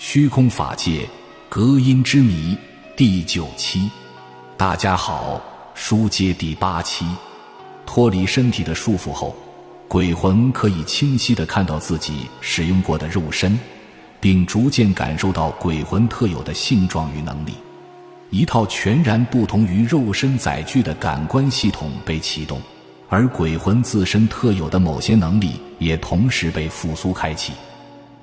虚空法界隔音之谜第9期。大家好，书接第8期。脱离身体的束缚后，鬼魂可以清晰地看到自己使用过的肉身，并逐渐感受到鬼魂特有的性状与能力。一套全然不同于肉身载具的感官系统被启动，而鬼魂自身特有的某些能力也同时被复苏开启。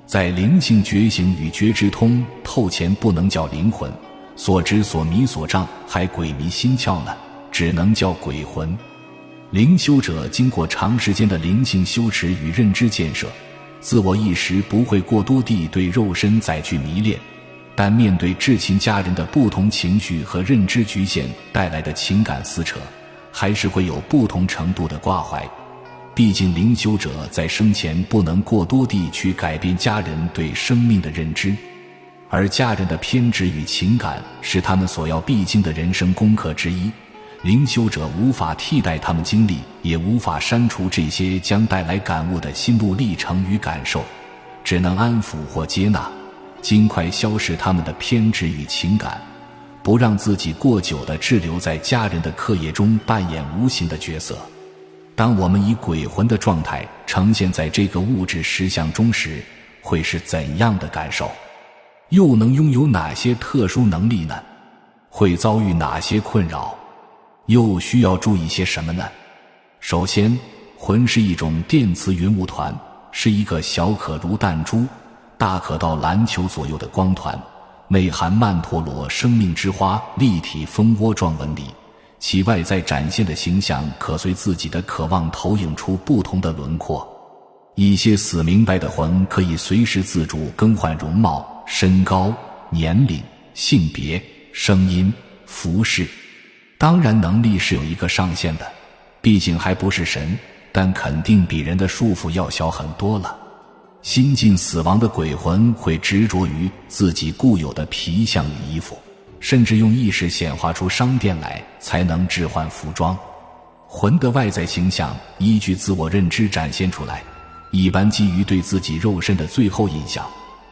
在灵性觉醒与觉知通透前，不能叫灵魂，所知所迷所障还鬼迷心窍呢，只能叫鬼魂。灵修者经过长时间的灵性修持与认知建设，自我意识不会过多地对肉身载具迷恋，但面对至亲家人的不同情绪和认知局限带来的情感撕扯，还是会有不同程度的挂怀。毕竟灵修者在生前不能过多地去改变家人对生命的认知，而家人的偏执与情感是他们所要必经的人生功课之一。灵修者无法替代他们经历，也无法删除这些将带来感悟的心路历程与感受，只能安抚或接纳，尽快消逝他们的偏执与情感，不让自己过久地滞留在家人的课业中扮演无形的角色。当我们以鬼魂的状态呈现在这个物质实相中时，会是怎样的感受？又能拥有哪些特殊能力呢？会遭遇哪些困扰？又需要注意些什么呢？首先，魂是一种电磁云雾团，是一个小可如弹珠，大可到篮球左右的光团，内含曼陀罗生命之花立体蜂窝状纹理，其外在展现的形象可随自己的渴望投影出不同的轮廓。一些死明白的魂可以随时自主更换容貌、身高、年龄、性别、声音、服饰。当然能力是有一个上限的，毕竟还不是神，但肯定比人的束缚要小很多了。心近死亡的鬼魂会执着于自己固有的皮相与衣服，甚至用意识显化出商店来才能置换服装。魂的外在形象依据自我认知展现出来，一般基于对自己肉身的最后印象，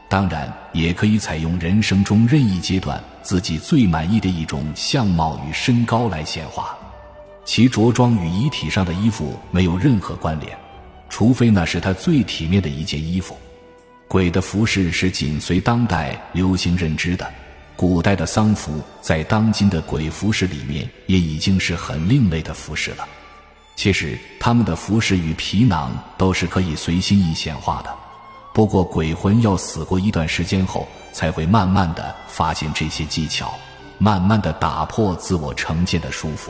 当然也可以采用人生中任意阶段自己最满意的一种相貌与身高来显化。其着装与遗体上的衣服没有任何关联，除非那是他最体面的一件衣服。鬼的服饰是紧随当代流行认知的，古代的丧服在当今的鬼服饰里面也已经是很另类的服饰了。其实他们的服饰与皮囊都是可以随心意显化的，不过鬼魂要死过一段时间后才会慢慢地发现这些技巧，慢慢地打破自我成见的束缚。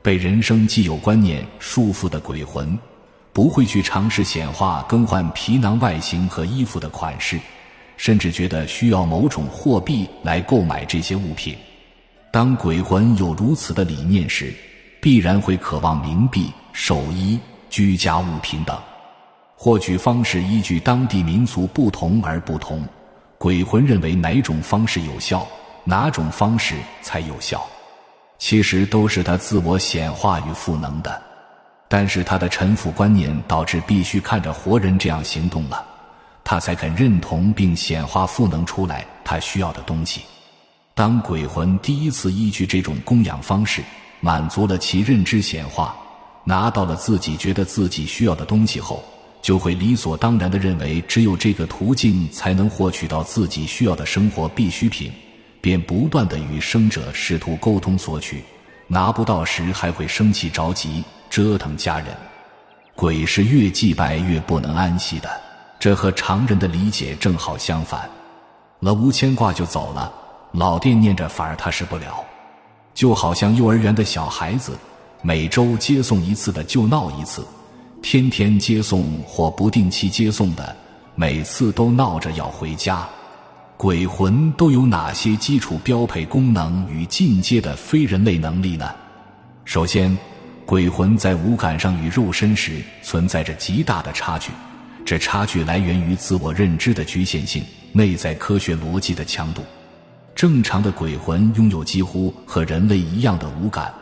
被人生既有观念束缚的鬼魂不会去尝试显化更换皮囊外形和衣服的款式，甚至觉得需要某种货币来购买这些物品。当鬼魂有如此的理念时，必然会渴望冥币、手衣、居家物品等。获取方式依据当地民俗不同而不同，鬼魂认为哪种方式有效，哪种方式才有效，其实都是他自我显化与赋能的。但是他的臣服观念导致必须看着活人这样行动了，他才肯认同并显化赋能出来他需要的东西。当鬼魂第一次依据这种供养方式满足了其认知显化，拿到了自己觉得自己需要的东西后，就会理所当然地认为只有这个途径才能获取到自己需要的生活必需品，便不断地与生者试图沟通索取，拿不到时还会生气着急，折腾家人。鬼是越祭拜越不能安息的，这和常人的理解正好相反。了无牵挂就走了，老惦念着反而踏实不了。就好像幼儿园的小孩子，每周接送一次的就闹一次，天天接送或不定期接送的，每次都闹着要回家。鬼魂都有哪些基础标配功能与进阶的非人类能力呢？首先，鬼魂在五感上与肉身时存在着极大的差距，这差距来源于自我认知的局限性，内在科学逻辑的强度。正常的鬼魂拥有几乎和人类一样的五感，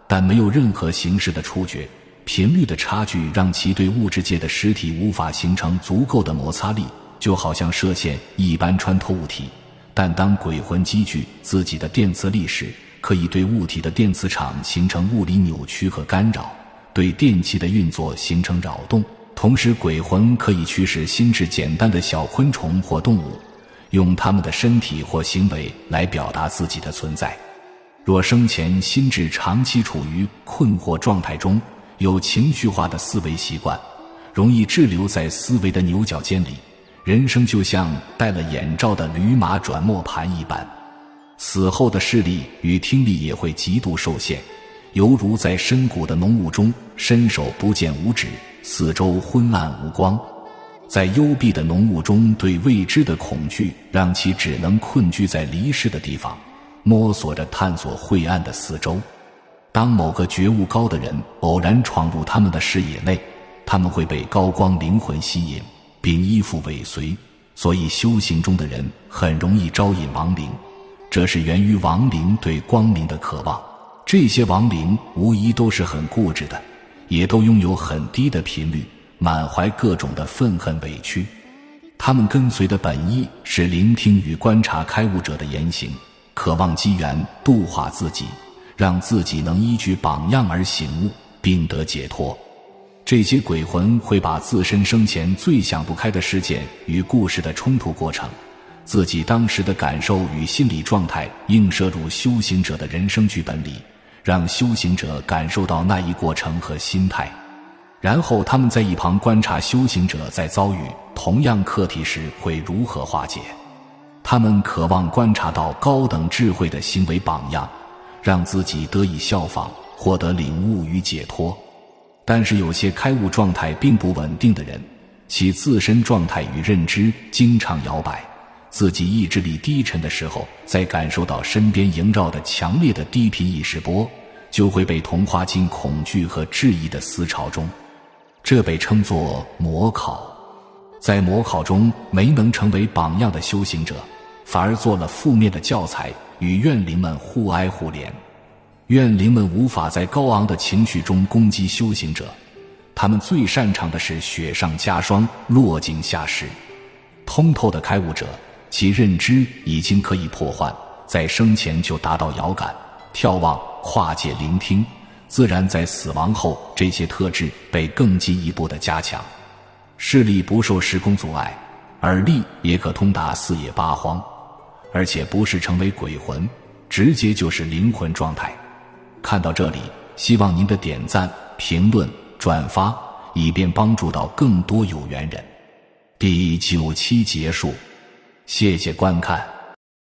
但没有任何形式的触觉，频率的差距让其对物质界的实体无法形成足够的摩擦力，就好像射线一般穿透物体，但当鬼魂积聚自己的电磁力时，可以对物体的电磁场形成物理扭曲和干扰，对电气的运作形成扰动。同时鬼魂可以驱使心智简单的小昆虫或动物，用他们的身体或行为来表达自己的存在。若生前心智长期处于困惑状态中，有情绪化的思维习惯，容易滞留在思维的牛角尖里，人生就像戴了眼罩的驴马转磨盘一般。死后的视力与听力也会极度受限，犹如在深谷的浓雾中伸手不见五指，四周昏暗无光。在幽闭的浓雾中，对未知的恐惧让其只能困居在离世的地方，摸索着探索晦暗的四周。当某个觉悟高的人偶然闯入他们的视野内，他们会被高光灵魂吸引并依附尾随，所以修行中的人很容易招引亡灵，这是源于亡灵对光明的渴望。这些亡灵无疑都是很固执的，也都拥有很低的频率，满怀各种的愤恨委屈。他们跟随的本意是聆听与观察开悟者的言行，渴望机缘度化自己，让自己能依据榜样而醒悟并得解脱。这些鬼魂会把自身生前最想不开的事件与故事的冲突过程，自己当时的感受与心理状态映射入修行者的人生剧本里，让修行者感受到那一过程和心态。然后他们在一旁观察修行者在遭遇同样课题时会如何化解。他们渴望观察到高等智慧的行为榜样，让自己得以效仿，获得领悟与解脱。但是有些开悟状态并不稳定的人，其自身状态与认知经常摇摆，自己意志力低沉的时候，在感受到身边萦绕的强烈的低频意识波，就会被同化进恐惧和质疑的思潮中，这被称作魔考。在魔考中没能成为榜样的修行者，反而做了负面的教材，与怨灵们互哀互怜。怨灵们无法在高昂的情绪中攻击修行者，他们最擅长的是雪上加霜，落井下石。通透的开悟者，其认知已经可以破幻，在生前就达到遥感、眺望、跨界聆听，自然在死亡后这些特质被更进一步的加强。视力不受时空阻碍，耳力也可通达四野八荒，而且不是成为鬼魂，直接就是灵魂状态。看到这里，希望您的点赞、评论、转发，以便帮助到更多有缘人。第9期结束，谢谢观看。